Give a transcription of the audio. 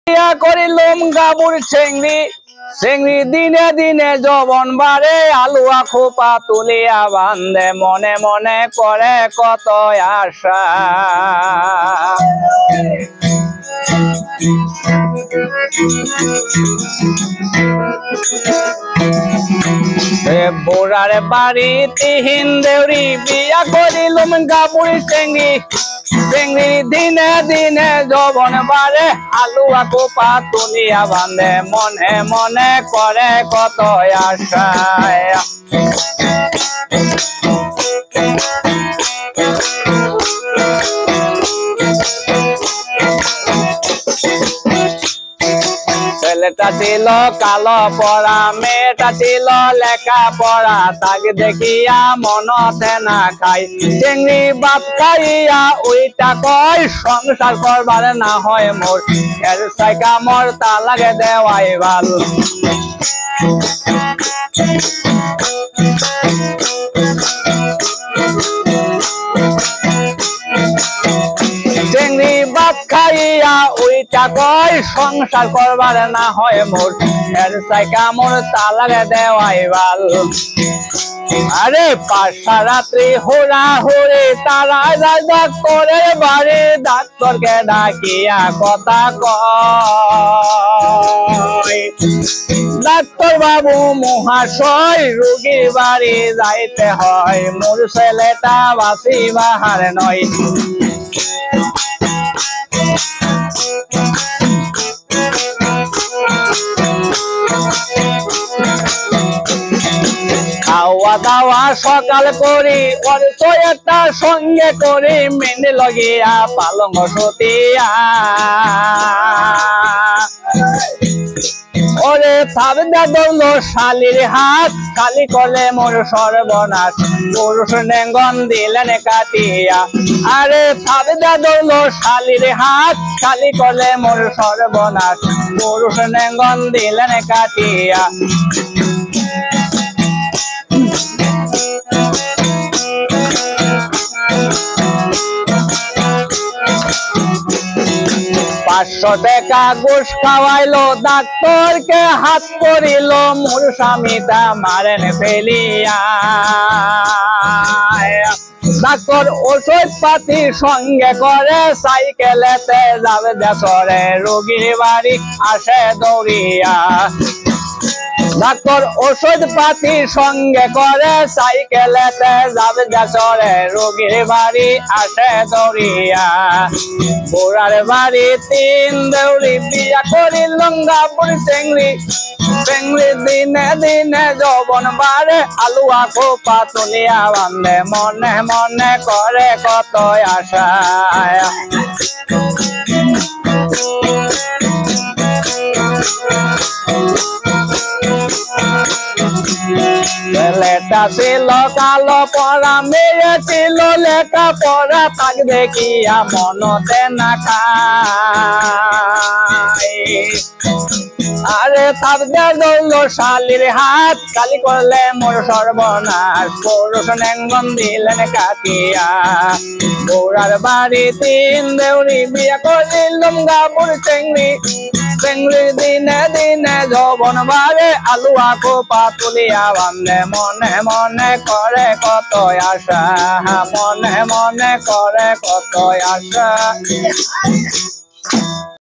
বিয়া করিলুম গাবুর চেংড়ি চেংড়ি দিনে দিনে যৌবন বাড়ে আলুয়া খোপা তুলিয়া বান্ধে মনে মনে করে কত আশা বুড়ার বাড়ি তিহিন দেউরি বিয়া করিলুম গাবুর চেংড়ি চেংড়ি দিনে দিনে যৌবন বাড়ে আলুয়া খোপা তুলিয়া বান্ধে মনে মনে করে কত আশা ছেলেটা ছিল কালো পড়া মেয়েটা ছিল লেখা পড়া তাকে দেখিয়া মনতে না খাই চেংড়ি বাপ খাইয়া ওইটা কয় সংসার করবার না হয় মোর এর সাইকা মোর তা লাগে দেওয়াই ভাল চেংড়ি বাপ খাইয়া ওইটা কয় সংসার করবার না হয় মোর এর সাইকা মোর তা লাগে দেওয়াই ভাল আরে পাঁচটা রাত্রি হোরা হোরে তারা যায় ডাক্তারের বাড়ি ডাক্তারকে ডাকিয়া কথা কয় ডাক্তার বাবু মহাশয় রোগীর বাড়ি যাইতে হয় মোর ছেলেটা বাঁচিবার নয় খাওয়া দাওয়া সকাল করি অর্থ একটা সঙ্গে করি মেনে লগিয়া পালঙ্গ সতিয়া ওরে থাবদা দৌলো শালির হাত খালি করলে মোর সর্বনাশ পুরুষ নেঙ্গন দিলেন কাটিয়া আরে থাবদা দৌলো শালির হাত খালি করলে মোর সর্বনাশ পুরুষ নেঙ্গন দিলেন কাটিয়া পাঁচশো টাকা ঘুষ খাওয়াইলো ডাক্তারকে হাত করিল মোর স্বামীটা মারেন ফেলিয়া ডাক্তার ওষুধ পাতি সঙ্গে করে সাইকেলেতে যাবে দেশরে রোগীর বাড়ি আসে দৌড়িয়া ডাক্তার ওষুধ পাতি সঙ্গে করে সাইকেলেতে যাবে দেশরে রোগীর বাড়ি আসে দৌড়িয়া বুড়ার বাড়ি তিন দেউরি বিয়া করিলুম গাবুর চেংড়ি চেংড়ি দিনে দিনে যৌবন বাড়ে আলুয়া খোপা তুলিয়া বান্ধে মনে মনে করে কত আশা ছেলেটা ছিল কালো পড়া মেয়ে ছিল লেখা পড়া তাক দেখিয়া মনতে না খায় আরে থাবদা দৌলো শালির হাত খালি করলে মোর সর্বনাশ পুরুষ নেঙ্গন দিলেন কাটিয়া বুড়ার বাড়ি তিন দেউরি বিয়া করিলুম গাবুর চেংড়ি চেংড়ি দিনে দিনে যৌবন বাড়ে আলুয়া খোপা তুলিয়া বান্ধে মনে মনে করে কত আশা মনে মনে করে কত আশা